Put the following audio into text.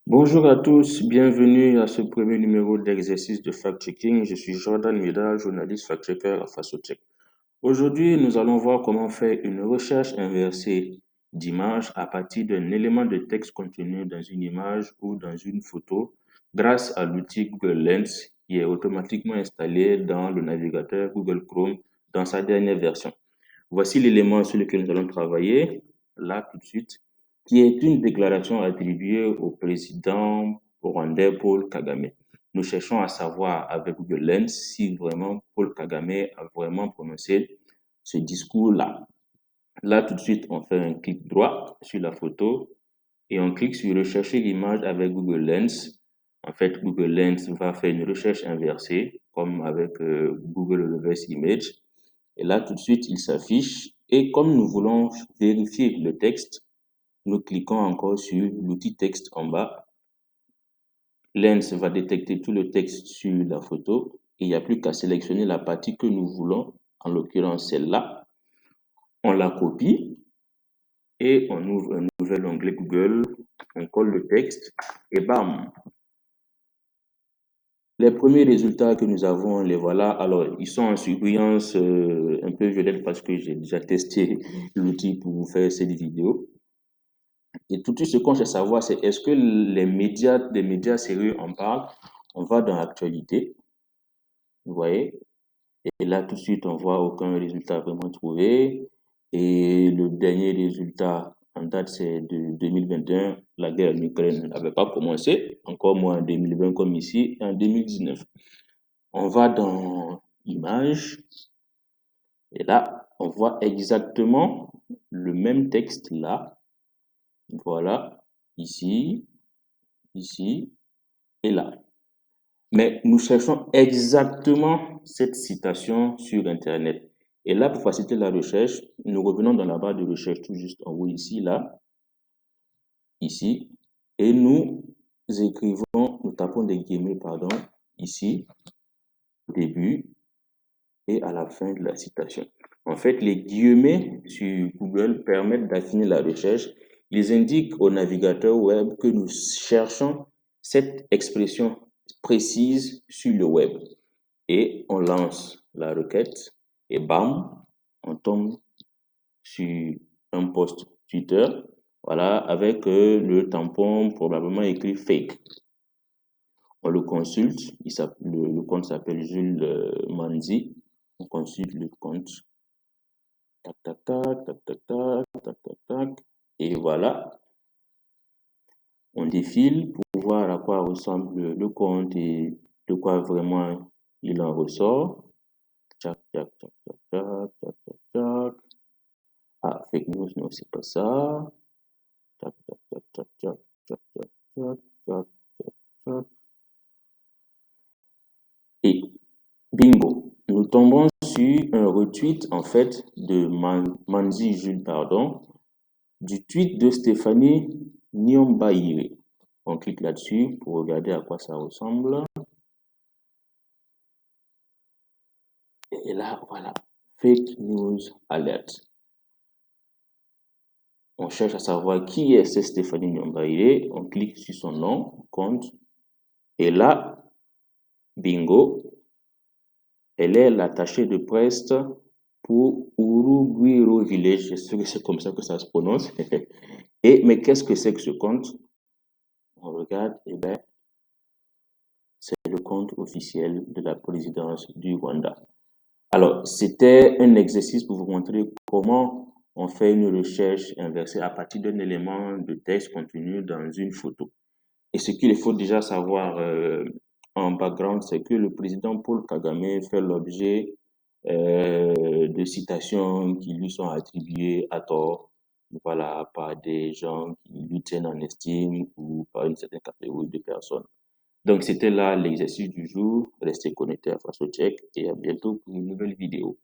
Bonjour à tous, bienvenue à ce premier numéro d'exercice de fact-checking. Je suis Jordan Mida, journaliste fact-checker à FasoCheck. Aujourd'hui, nous allons voir comment faire une recherche inversée d'image à partir d'un élément de texte contenu dans une image ou dans une photo grâce à l'outil Google Lens qui est automatiquement installé dans le navigateur Google Chrome dans sa dernière version. Voici l'élément sur lequel nous allons travailler, là tout de suite, qui est une déclaration attribuée au président rwandais Paul Kagame. Nous cherchons à savoir avec Google Lens si vraiment Paul Kagame a vraiment prononcé ce discours-là. Là tout de suite, on fait un clic droit sur la photo et on clique sur rechercher l'image avec Google Lens. En fait, Google Lens va faire une recherche inversée, comme avec Google Reverse Image. Et là, tout de suite, il s'affiche. Et comme nous voulons vérifier le texte, nous cliquons encore sur l'outil texte en bas. Lens va détecter tout le texte sur la photo et il n'y a plus qu'à sélectionner la partie que nous voulons, en l'occurrence celle-là. On la copie et on ouvre un nouvel onglet Google, on colle le texte et bam! Les premiers résultats que nous avons, les voilà. Alors, ils sont en surbrillance un peu violette parce que j'ai déjà testé l'outil pour vous faire cette vidéo. Et tout de suite, ce qu'on cherche à savoir, c'est est-ce que des médias sérieux en parlent? On va dans l'actualité, vous voyez, et là, tout de suite, on voit aucun résultat vraiment trouvé. Et le dernier résultat en date, c'est de 2021. La guerre en Ukraine n'avait pas commencé, encore moins en 2020 comme ici, et en 2019. On va dans Images, et là, on voit exactement le même texte là. Voilà, ici, ici et là. Mais nous cherchons exactement cette citation sur Internet. Et là, pour faciliter la recherche, nous revenons dans la barre de recherche tout juste en haut ici, là, ici, et nous écrivons, nous tapons des guillemets, pardon, ici, au début et à la fin de la citation. En fait, les guillemets sur Google permettent d'affiner la recherche. Ils indiquent au navigateur web que nous cherchons cette expression précise sur le web. Et on lance la requête et bam, on tombe sur un post Twitter, voilà, avec le tampon probablement écrit fake. On le consulte, le compte s'appelle Jules Manzi. On consulte le compte, tac, tac, tac, tac, tac, tac, tac, tac, tac, et voilà. On défile pour voir à quoi ressemble le compte et de quoi vraiment il en ressort. Tac, tac, tac, tac, tac, tac, tac, tac. Ah, fake news, non, c'est pas ça. Tac, tac, tac, tac, tac, tac, tac, tac, tac, tac, tac. Et bingo, nous tombons sur un retweet en fait de Manzi Jules, pardon, du tweet de Stéphanie Nyombaire. On clique là-dessus pour regarder à quoi ça ressemble. Et là, voilà, fake news alert. On cherche à savoir qui est cette Stéphanie Nyombaire. On clique sur son nom, compte. Et là, bingo, elle est l'attachée de presse pour Urugwiro Village. Je sais que c'est comme ça que ça se prononce. Mais qu'est-ce que c'est que ce compte? On regarde, et bien, c'est le compte officiel de la présidence du Rwanda. Alors, c'était un exercice pour vous montrer comment on fait une recherche inversée à partir d'un élément de texte contenu dans une photo. Et ce qu'il faut déjà savoir en background, c'est que le président Paul Kagame fait l'objet de citations qui lui sont attribuées à tort, voilà, par des gens qui lui tiennent en estime ou par une certaine catégorie de personnes. Donc, c'était là l'exercice du jour. Restez connectés à FasoCheck et à bientôt pour une nouvelle vidéo.